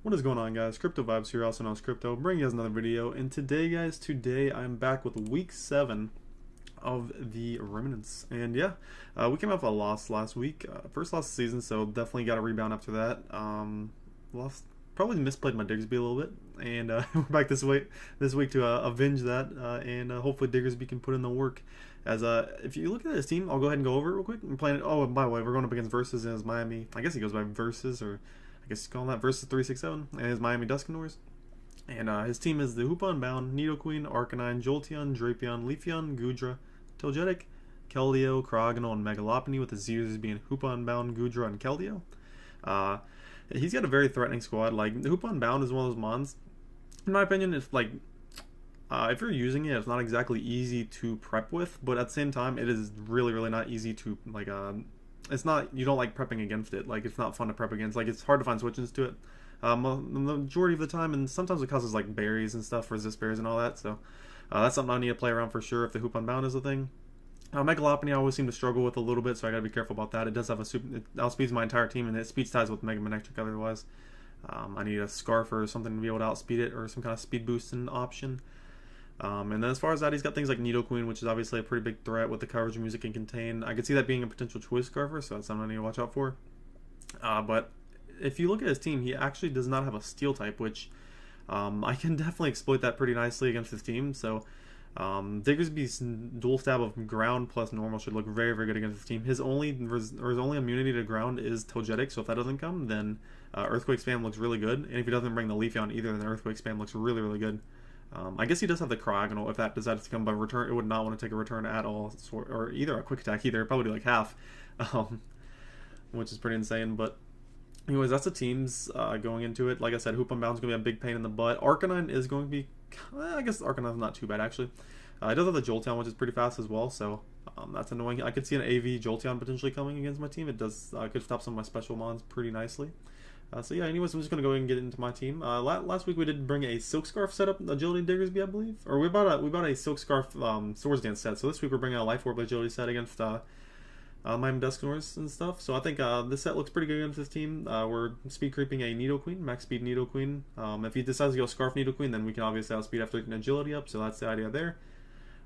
What is going on, guys? Crypto Vibes here, also known as Crypto, bringing you guys another video. And today, guys, I'm back with week 7 of the Remnants. And yeah, we came off a loss last week, first loss of the season, so definitely got a rebound after that. Lost, probably misplayed my Diggersby a little bit, and we're back this week to avenge that, and hopefully Diggersby can put in the work. As if you look at his team, I'll go ahead and go over it real quick. I'm playing. Oh, and by the way, we're going up against Versus and his Miami. I guess he goes by Versus, or I guess you call that Versus 367, and his Miami Duskendors. And his team is the Hoopa Unbound, Nidoqueen, Arcanine, Jolteon, Drapion, Leafeon, Goodra, Tilgetic, Keldeo, Krogonal, and Megalopony, with his users being Hoopa Unbound, Goodra, and Keldeo. He's got a very threatening squad. Like, the Hoopa Unbound is one of those mons, in my opinion, if you're using it, it's not exactly easy to prep with, but at the same time, it is really not easy to, it's not, you don't like prepping against it. Like, it's not fun to prep against. Like, it's hard to find switches to it the majority of the time, and sometimes it causes, like, berries and stuff, resist berries and all that, so that's something I need to play around for sure if the Hoop Unbound is a thing. Megalopony I always seem to struggle with a little bit, so I gotta be careful about that. It does have it outspeeds my entire team, and it speed ties with Mega Manectric otherwise. I need a Scarf or something to be able to outspeed it, or some kind of speed boosting option. And then as far as that, he's got things like Nidoqueen, which is obviously a pretty big threat with the coverage music can contain. I could see that being a potential choice scarfer, so that's something I need to watch out for. But if you look at his team, he actually does not have a steel type, which I can definitely exploit that pretty nicely against his team. So Diggersby's dual stab of ground plus normal should look very good against his team. His only immunity to ground is Tilgetic, so if that doesn't come, then Earthquake Spam looks really good. And if he doesn't bring the Leafeon either, then Earthquake Spam looks really good. I guess he does have the Krogonal. If that decides to come by return, it would not want to take a return at all, or either a quick attack either. Probably do like half, which is pretty insane. But anyways, that's the teams going into it. Like I said, Hoop Unbound is going to be a big pain in the butt. Arcanine is going to be, I guess Arcanine's not too bad actually. It does have the Jolteon, which is pretty fast as well, so that's annoying. I could see an AV Jolteon potentially coming against my team. It does could stop some of my special mons pretty nicely. So yeah, anyways, I'm just going to go ahead and get into my team. Last week we did bring a Silk Scarf setup, Agility Diggersby, I believe. Or we bought a Silk Scarf Swords Dance set. So this week we're bringing a Life Orb Agility set against Miami Duskendors and stuff. So I think this set looks pretty good against this team. We're speed creeping a Nidoqueen, max speed Nidoqueen. If he decides to go Scarf Nidoqueen, then we can obviously outspeed after an Agility up, so that's the idea there.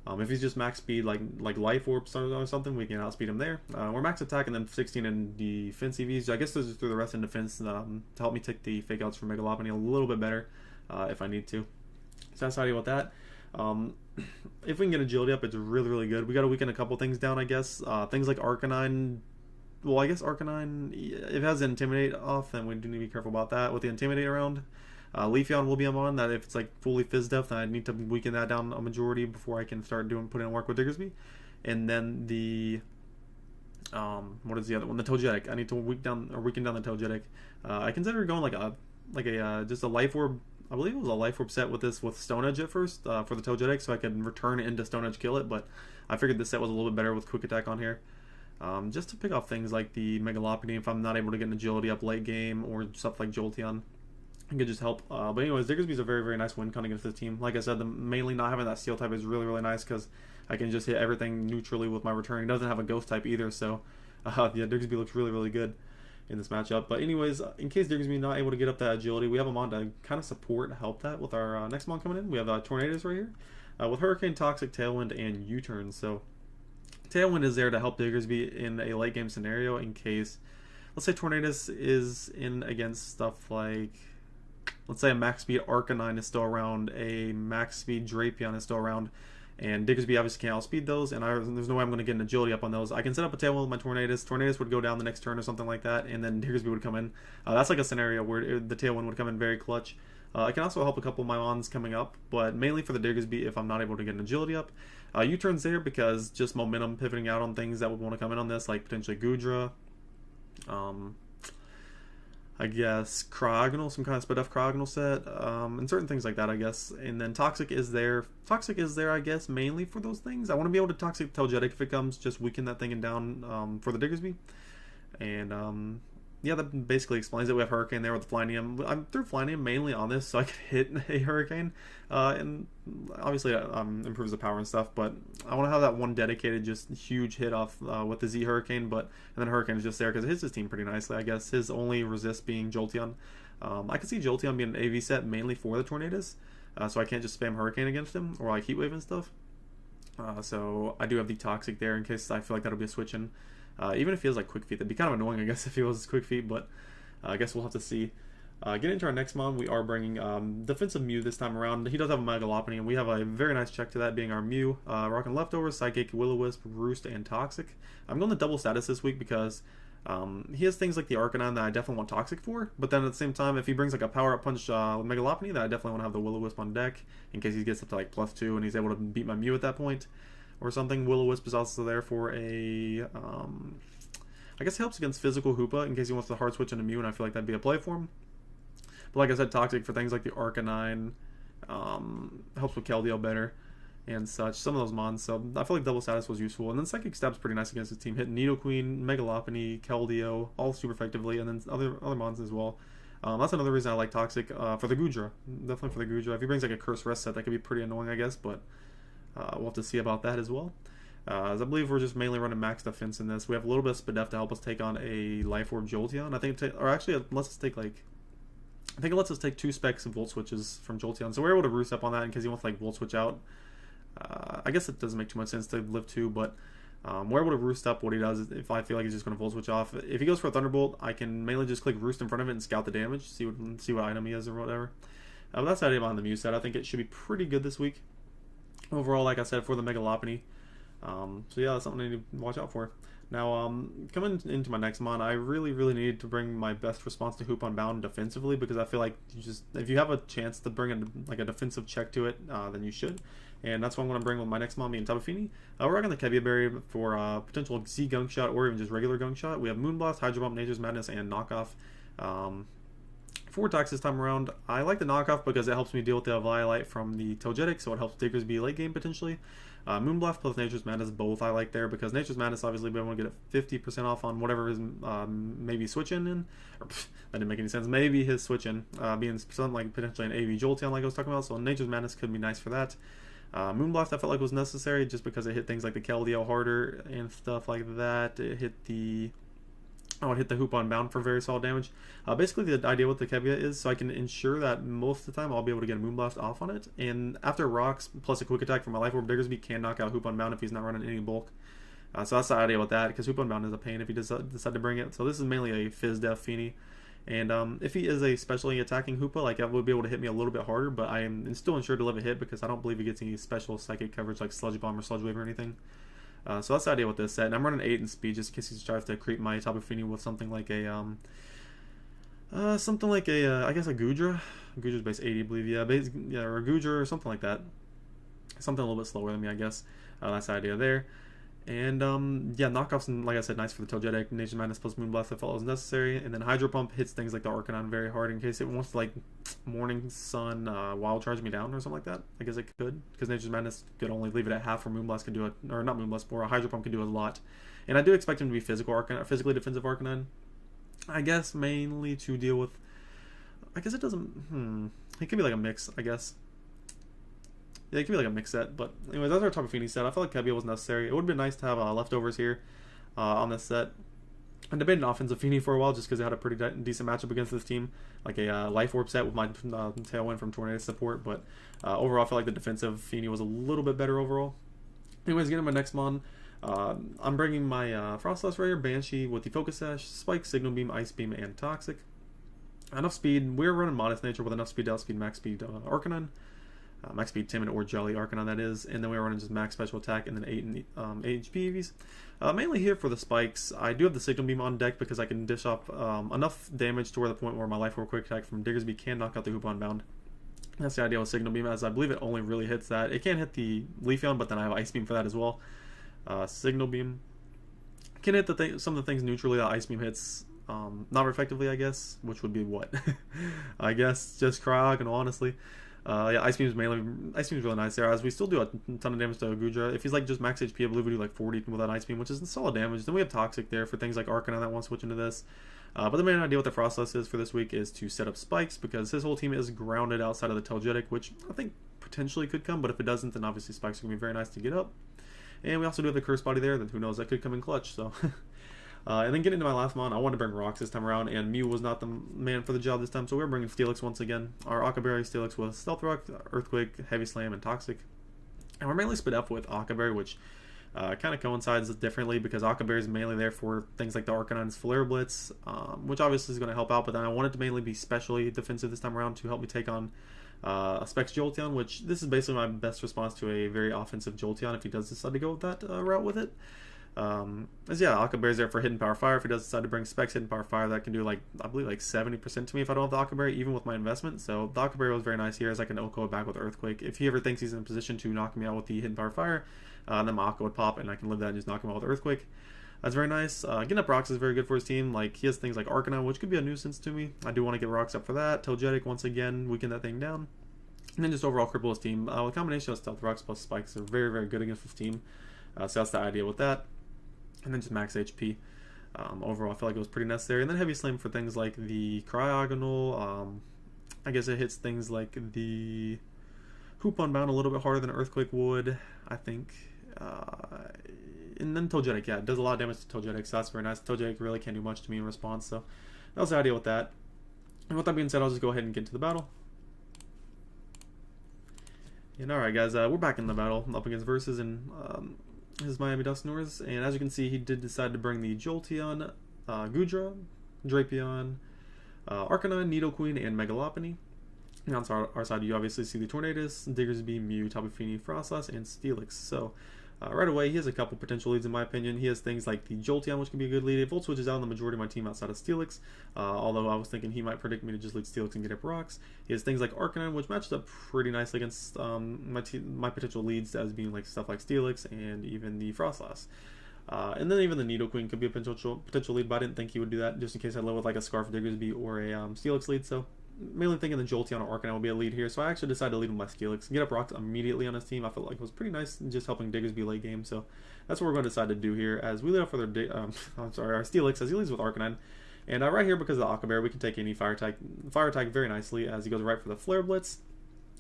If he's just max speed like Life Orb or something, we can outspeed him there. We're max attack and then 16 in defense EVs. I guess those are through the rest in defense to help me take the fake outs for Megalopony a little bit better if I need to. So that's the idea with that. If we can get agility up, it's really good. We got to weaken a couple things down, I guess. Things like Arcanine. Well, I guess Arcanine, if it has Intimidate off, then we do need to be careful about that with the Intimidate around. Leafeon will be on that. If it's like fully Fizz Def, then I need to weaken that down a majority before I can start putting in work with Diggersby. And then the what is the other one? The Tilgetic. I need to weaken down the Tilgetic. I consider going just a Life Orb. I believe it was a Life Orb set with Stone Edge at first for the Tilgetic, so I could return into Stone Edge, kill it. But I figured this set was a little bit better with Quick Attack on here. Just to pick off things like the Megalopony if I'm not able to get an agility up late game, or stuff like Jolteon. It could just help. But anyways, Diggersby's a very nice win con against this team. Like I said, mainly not having that steel type is really nice because I can just hit everything neutrally with my return. He doesn't have a ghost type either, so yeah, Diggersby looks really good in this matchup. But anyways, in case Diggersby not able to get up that agility, we have a mon to kind of support and help that with our next mon coming in. We have Tornadoes right here with Hurricane, Toxic, Tailwind, and U-Turn. So Tailwind is there to help Diggersby in a late game scenario in case, let's say Tornadoes is in against stuff like, let's say a max speed Arcanine is still around, a max speed Drapion is still around, and Diggersby obviously can't outspeed those, and there's no way I'm going to get an agility up on those. I can set up a Tailwind with my Tornadoes. Tornadoes would go down the next turn or something like that, and then Diggersby would come in. That's like a scenario where the Tailwind would come in very clutch. I can also help a couple of my mons coming up, but mainly for the Diggersby if I'm not able to get an agility up. U-Turn's there because just momentum pivoting out on things that would want to come in on this, like potentially Goodra. I guess Krogonal, some kind of split F Krogonal set, and certain things like that, I guess. And then Toxic is there. Toxic is there, I guess, mainly for those things. I want to be able to Toxic Telgetic if it comes, just weaken that thing and down for the Diggersby. And yeah, that basically explains it. We have Hurricane there with the Flynium. I threw Flynium mainly on this so I could hit a Hurricane, and obviously improves the power and stuff, but I want to have that one dedicated just huge hit off with the Z Hurricane, and then Hurricane is just there because it hits his team pretty nicely, I guess. His only resist being Jolteon, I could see Jolteon being an AV set mainly for the Tornadus, so I can't just spam Hurricane against him, or like Heat Wave and stuff. So I do have the Toxic there in case I feel like that'll be a switch in. Even if he has like Quick Feet, that'd be kind of annoying, I guess, if he was Quick Feet, but I guess we'll have to see. Getting into our next mon, we are bringing Defensive Mew this time around. He does have a Mega Lopunny, and we have a very nice check to that being our Mew. Rocking Leftovers, Psychic, Will-O-Wisp, Roost, and Toxic. I'm going to double status this week because he has things like the Arcanine that I definitely want Toxic for, but then at the same time, if he brings like a Power Up Punch Mega Lopunny, then I definitely want to have the Will-O-Wisp on deck in case he gets up to like +2 and he's able to beat my Mew at that point or something. Will-O-Wisp is also there for a... I guess it helps against physical Hoopa in case he wants to hard switch into Mew, and I feel like that'd be a play for him. But like I said, Toxic for things like the Arcanine, helps with Keldeo better and such. Some of those mons, so I feel like double status was useful. And then Psychic Stab's pretty nice against his team, hitting Nidoqueen, Mega Lopunny, Keldeo, all super effectively, and then other mons as well. That's another reason I like Toxic for the Goodra. Definitely for the Goodra. If he brings like a Curse Rest set, that could be pretty annoying, I guess, but we'll have to see about that as well. As I believe we're just mainly running max defense in this. We have a little bit of Spadef to help us take on a Life Orb Jolteon. I think, or actually, it lets us take like, I think it lets us take 2 specs of Volt Switches from Jolteon. So we're able to roost up on that in case he wants to like Volt Switch out. I guess it doesn't make too much sense to live 2, but we're able to roost up what he does if I feel like he's just going to Volt Switch off. If he goes for a Thunderbolt, I can mainly just click Roost in front of it and scout the damage, see what item he has or whatever. But that's the idea behind the Mew set. I think it should be pretty good this week. Overall, like I said, for the Mega Lopunny. So yeah, that's something I need to watch out for. Now, coming into my next mon, I really need to bring my best response to Hoop Unbound defensively, because I feel like if you have a chance to bring a defensive check to it, then you should. And that's what I'm going to bring with my next mon, being Tapu Fini. We're rocking the Kevia Berry for potential Z Gunk Shot or even just regular Gunk Shot. We have Moonblast, Hydro Pump, Nature's Madness, and Knockoff. 4 attacks this time around. I like the Knockoff because it helps me deal with the Violite from the Togetic, so it helps Diggersby late game potentially. Moonblast plus Nature's Madness, both I like there, because Nature's Madness obviously we want to get it 50% off on whatever his maybe switch in, or that didn't make any sense. Maybe his switch in being something like potentially an AV Jolteon like I was talking about, so Nature's Madness could be nice for that. Moonblast I felt like was necessary just because it hit things like the Keldeo harder and stuff like that. It hit the Hoop Unbound for very solid damage. Basically, the idea with the Kevia is so I can ensure that most of the time I'll be able to get a Moonblast off on it. And after Rocks plus a Quick Attack from my Life Orb, Diggersby can knock out Hoop Unbound if he's not running any bulk. So that's the idea with that, because Hoop Unbound is a pain if he decide to bring it. So this is mainly a Fizz Def Fini. And if he is a specially attacking Hoopa, like that would be able to hit me a little bit harder, but I am still ensured to live a hit because I don't believe he gets any special psychic coverage like Sludge Bomb or Sludge Wave or anything. So that's the idea with this set, and I'm running 8 in speed just in case he tries to creep my Tapu Fini with something like a I guess a Goodra. Goodra's base 80, I believe, yeah, or a Goodra or something like that. Something a little bit slower than me, I guess. That's the idea there. And yeah, knockoffs, and like I said, nice for the Togetic. Nature's Madness plus Moonblast I felt was necessary, and then Hydro Pump hits things like the Arcanine very hard in case it wants to like Morning Sun Wild Charge me down or something like that. I guess it could, because Nature's Madness could only leave it at half, or Moonblast could do it, or not Moonblast, or a Hydro Pump could do a lot. And I do expect him to be physically defensive Arcanine. I guess mainly to deal with. I guess it doesn't. It could be like a mix, I guess. Yeah, it could be like a mix set, but anyways, that's our Tapu Fini set. I felt like Kevia was necessary. It would have been nice to have leftovers here on this set. I debated an offensive Fini for a while just because it had a pretty decent matchup against this team, like a Life Orb set with my Tailwind from Tornado support, but overall I feel like the defensive Fini was a little bit better overall. Anyways, getting my next mon, I'm bringing my Frostlass Rare, Banshee with the Focus Sash, Spike, Signal Beam, Ice Beam, and Toxic. Enough speed. We're running Modest Nature with enough speed to outspeed max speed Arcanine. Max speed Timid or Jelly Arcanine, that is, and then we were running just max special attack and then 8 in HP EVs. Mainly here for the spikes. I do have the Signal Beam on deck because I can dish up enough damage to where the point where my Life Orb Quick Attack from Diggersby can knock out the Hoop Unbound. That's the idea with Signal Beam, as I believe it only really hits that. It can hit the Leafeon, but then I have Ice Beam for that as well. Signal Beam can hit some of the things neutrally that Ice Beam hits not effectively, I guess, which would be what? I guess just Cryogonal, honestly. Yeah, Ice Beam's really nice there, as we still do a ton of damage to Goodra. If he's like just max HP, I believe we do like 40 with that Ice Beam, which is solid damage. Then we have Toxic there for things like Arcanine that want to switch into this. But the main idea with the Frostlass is for this week is to set up spikes, because his whole team is grounded outside of the Togetic, which I think potentially could come, but if it doesn't, then obviously spikes are going to be very nice to get up. And we also do have the Curse Body there, then who knows, that could come in clutch, so... And then getting into my last mon, I wanted to bring rocks this time around, and Mew was not the man for the job this time, so we're bringing Steelix once again. Our Akaberry Steelix was Stealth Rock, Earthquake, Heavy Slam, and Toxic. And we're mainly split up with Akaberry, which kind of coincides differently because Akaberry is mainly there for things like the Arcanine's Flare Blitz, which obviously is going to help out, but then I wanted to mainly be specially defensive this time around to help me take on a Specs Jolteon, which this is basically my best response to a very offensive Jolteon if he does decide to go with that route with it. As yeah, Akaberry's there for Hidden Power Fire. If he does decide to bring Specs Hidden Power Fire, that can do like, I believe like 70% to me if I don't have the Akaberry, even with my investment. So the Akaberry was very nice here as I can Oko it back with Earthquake. If he ever thinks he's in a position to knock me out with the Hidden Power Fire, then my Oko would pop and I can live that and just knock him out with Earthquake. That's very nice. Getting up rocks is very good for his team. Like, he has things like Arcanine, which could be a nuisance to me. I do want to get rocks up for that. Togetic, once again, weaken that thing down. And then just overall cripple his team. With a combination of Stealth Rocks plus Spikes are very, very good against his team. So that's the idea with that. And then just max HP. Overall, I feel like it was pretty necessary. And then Heavy Slam for things like the Cryogonal. I guess it hits things like the Hoop Unbound a little bit harder than Earthquake would, I think. And then Togetic, yeah, it does a lot of damage to Togetic, so that's very nice. Togetic really can't do much to me in response, so that was the idea with that. And with that being said, I'll just go ahead and get into the battle. And alright guys, we're back in the battle, up against Versus and his Miami Dusknoirs. And as you can see, he did decide to bring the Jolteon, Goodra, Drapion, Arcanine, Nidoqueen, and Megalopony. And on our side, you obviously see the Tornadus, Diggersby, Mew, Tapu Fini, Frostlass, and Steelix. So right away, he has a couple potential leads in my opinion. He has things like the Jolteon, which can be a good lead. It Volt Switches out on the majority of my team outside of Steelix, although I was thinking he might predict me to just lead Steelix and get up rocks. He has things like Arcanine, which matches up pretty nicely against my potential leads as being like stuff like Steelix and even the Frostlass. And then even the Nidoqueen could be a potential lead, but I didn't think he would do that just in case I led with like a Scarf Diggersby or a Steelix lead. So mainly thinking the Jolteon or Arcanine will be a lead here, so I actually decided to lead with my Steelix and get up rocks immediately on his team. I felt like it was pretty nice just helping Diggersby late game, so that's what we're going to decide to do here as we lead off with our Steelix as he leads with Arcanine. And right here, because of the Akaberry, we can take any fire attack very nicely as he goes right for the Flare Blitz.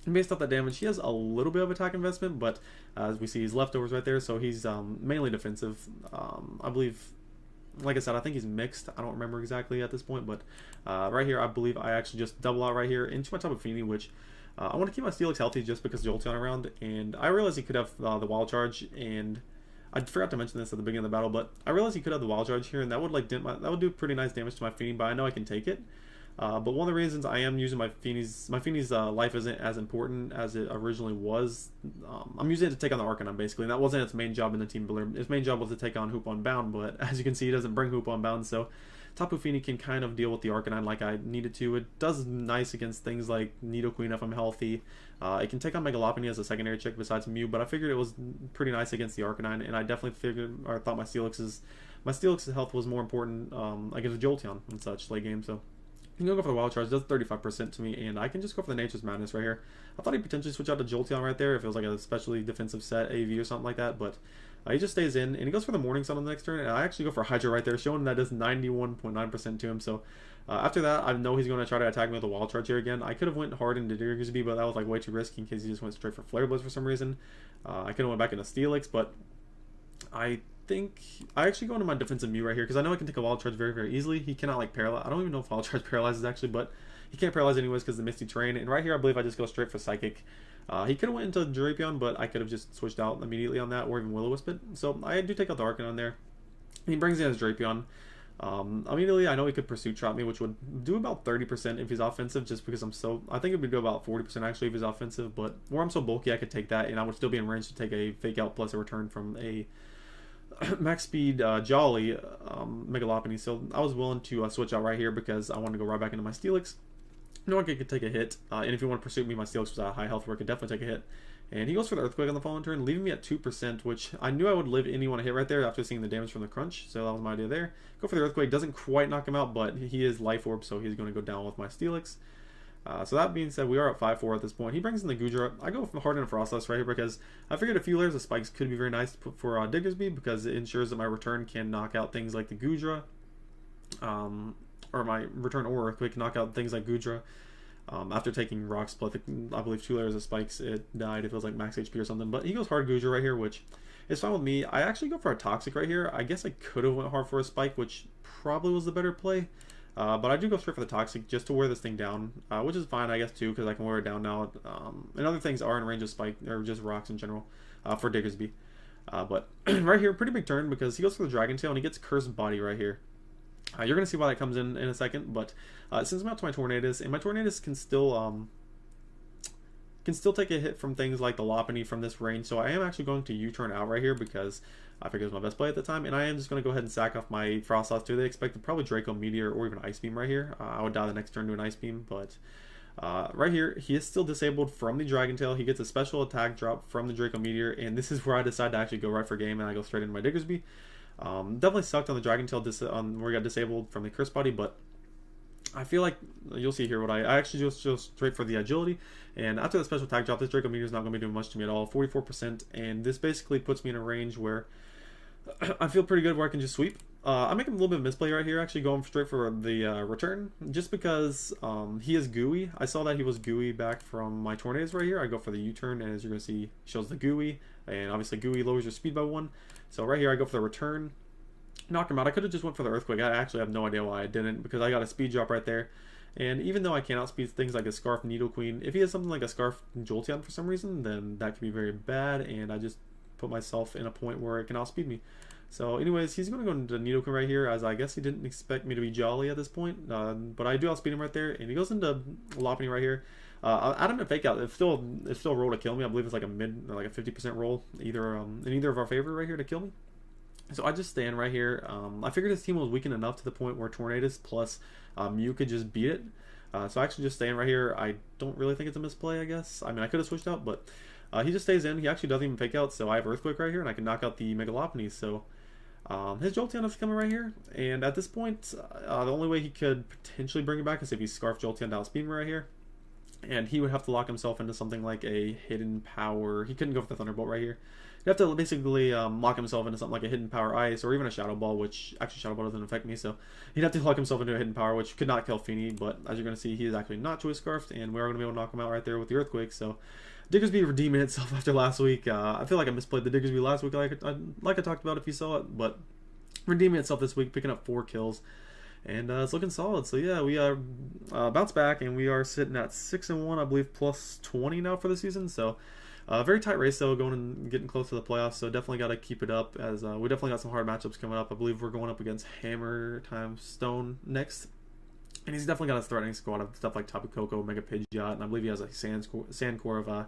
And based off that damage, he has a little bit of attack investment, but as we see, he's leftovers right there, so he's mainly defensive. I believe, like I said, I think he's mixed. I don't remember exactly at this point, but right here, I believe I actually just double out right here into my Tapu Fini, which I want to keep my Steelix healthy just because Jolteon around, and I realized he could have the Wild Charge, and I forgot to mention this at the beginning of the battle, but I realized he could have the Wild Charge here, and that would like that would do pretty nice damage to my Fini, but I know I can take it. But one of the reasons I am using my Fini's life isn't as important as it originally was. I'm using it to take on the Arcanine basically, and that wasn't its main job in the team builder. Its main job was to take on Hoop Unbound, but as you can see, it doesn't bring Hoop Unbound, so Tapu Fini can kind of deal with the Arcanine like I needed to. It does nice against things like Nidoqueen if I'm healthy. It can take on Megalopony as a secondary check besides Mew, but I figured it was pretty nice against the Arcanine, and I definitely thought my Steelix's health was more important against Jolteon and such late game, so you can go for the Wild Charge. It does 35% to me, and I can just go for the Nature's Madness right here. I thought he'd potentially switch out to Jolteon right there if it was like a specially defensive set AV or something like that, but he just stays in, and he goes for the Morning Sun on the next turn, and I actually go for Hydra right there, showing that does 91.9% to him. So after that, I know he's going to try to attack me with a Wild Charge here again. I could have went hard into Diggersby, but that was like way too risky in case he just went straight for Flare Blitz for some reason. I could have went back into Steelix, but I think I actually go into my defensive Mew right here because I know I can take a Wild Charge very, very easily. He cannot like paralyze. I don't even know if Wild Charge paralyzes actually, but he can't paralyze anyways because of the Misty Terrain. And right here, I believe I just go straight for Psychic. He could have went into Drapion, but I could have just switched out immediately on that, or even Will-O-Wisp it. So I do take out the Arcanine there. He brings in his Drapion. Immediately, I know he could Pursuit Trap me, which would do about 30% if he's offensive, just because I think it would do about 40% actually if he's offensive, but where I'm so bulky, I could take that, and I would still be in range to take a Fake Out plus a return from a max speed Jolly Megalopony, so I was willing to switch out right here because I wanted to go right back into my Steelix. No one could take a hit, and if you want to pursue me, my Steelix was at high health where it could definitely take a hit. And he goes for the Earthquake on the following turn, leaving me at 2%, which I knew I would live anyone a hit right there after seeing the damage from the Crunch, so that was my idea there. Go for the Earthquake, doesn't quite knock him out, but he is Life Orb, so he's going to go down with my Steelix. So that being said, we are at 5-4 at this point. He brings in the Goodra. I go hard into Frostlass right here because I figured a few layers of spikes could be very nice to put for Diggersby because it ensures that my return can knock out things like the Goodra, or my return or Earthquake can knock out things like Goodra. After taking Rock Split, I believe 2 layers of spikes, it died. It feels like max HP or something. But he goes hard Guja right here, which is fine with me. I actually go for a Toxic right here. I guess I could have went hard for a Spike, which probably was the better play. But I do go straight for the Toxic just to wear this thing down, which is fine, I guess, too, because I can wear it down now. And other things are in range of Spike, or just rocks in general, for Diggersby. But right here, pretty big turn, because he goes for the Dragon Tail, and he gets Cursed Body right here. You're going to see why that comes in a second, but since I'm out to my Tornadus, and my Tornadus can still take a hit from things like the Lopunny from this range, so I am actually going to U-turn out right here because I figured it was my best play at the time, and I am just going to go ahead and sack off my Frostlass too. They expected probably Draco Meteor or even Ice Beam right here. I would die the next turn to an Ice Beam, but right here, he is still disabled from the Dragon Tail. He gets a special attack drop from the Draco Meteor, and this is where I decide to actually go right for game, and I go straight into my Diggersby. Definitely sucked on the Dragon Tail where he got disabled from the Curse Body, but I feel like you'll see here what I actually just straight for the agility, and after the special attack drop, this Draco Meteor is not going to be doing much to me at all, 44%, and this basically puts me in a range where I feel pretty good where I can just sweep. I'm making a little bit of misplay right here, actually going straight for the return, just because he is gooey. I saw that he was gooey back from my Tornadus right here. I go for the U-turn, and as you're going to see, shows the gooey, and obviously gooey lowers your speed by 1. So right here, I go for the return, knock him out. I could have just went for the Earthquake. I actually have no idea why I didn't, because I got a speed drop right there. And even though I can outspeed things like a Scarf Nidoqueen, if he has something like a Scarf Jolteon for some reason, then that could be very bad, and I just put myself in a point where it can outspeed me. So anyways, he's going to go into Nidoqueen right here, as I guess he didn't expect me to be Jolly at this point, but I do outspeed him right there, and he goes into Lopunny right here. Adamant Fake Out, it's still a roll to kill me. I believe it's like a 50% roll, in either of our favor right here to kill me. So I just stand right here. I figured his team was weakened enough to the point where Tornadus plus Mew could just beat it. So I actually just stand right here. I don't really think it's a misplay, I guess. I mean, I could have switched out, but he just stays in. He actually doesn't even Fake Out, so I have Earthquake right here, and I can knock out the Mega Lopunny. So his Jolteon is coming right here, and at this point, the only way he could potentially bring it back is if he Scarf Jolteon down Speed right here. And he would have to lock himself into something like a Hidden Power. He couldn't go for the Thunderbolt right here. He'd have to basically lock himself into something like a Hidden Power Ice or even a Shadow Ball, which actually Shadow Ball doesn't affect me, so he'd have to lock himself into a Hidden Power, which could not kill Feeny, but as you're going to see, he is actually not Choice Scarfed, and we are going to be able to knock him out right there with the Earthquake. So Diggersby redeeming itself after last week. I feel like I misplayed the Diggersby last week, like I talked about if you saw it, but redeeming itself this week, picking up 4 kills. And it's looking solid. So yeah, we are bounced back, and we are sitting at 6-1, I believe, plus 20 now for the season. So very tight race though, going and getting close to the playoffs. So definitely got to keep it up, as we definitely got some hard matchups coming up. I believe we're going up against Hammer times Stone next, and he's definitely got a threatening squad of stuff like Tapu Koko, Mega Pidgeot, and I believe he has a Sandcore of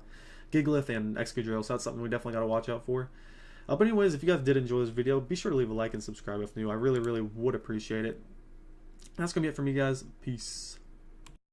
Gigalith and Excadrill. So that's something we definitely got to watch out for. But anyways, if you guys did enjoy this video, be sure to leave a like and subscribe if new. I really would appreciate it. That's going to be it for me, guys. Peace.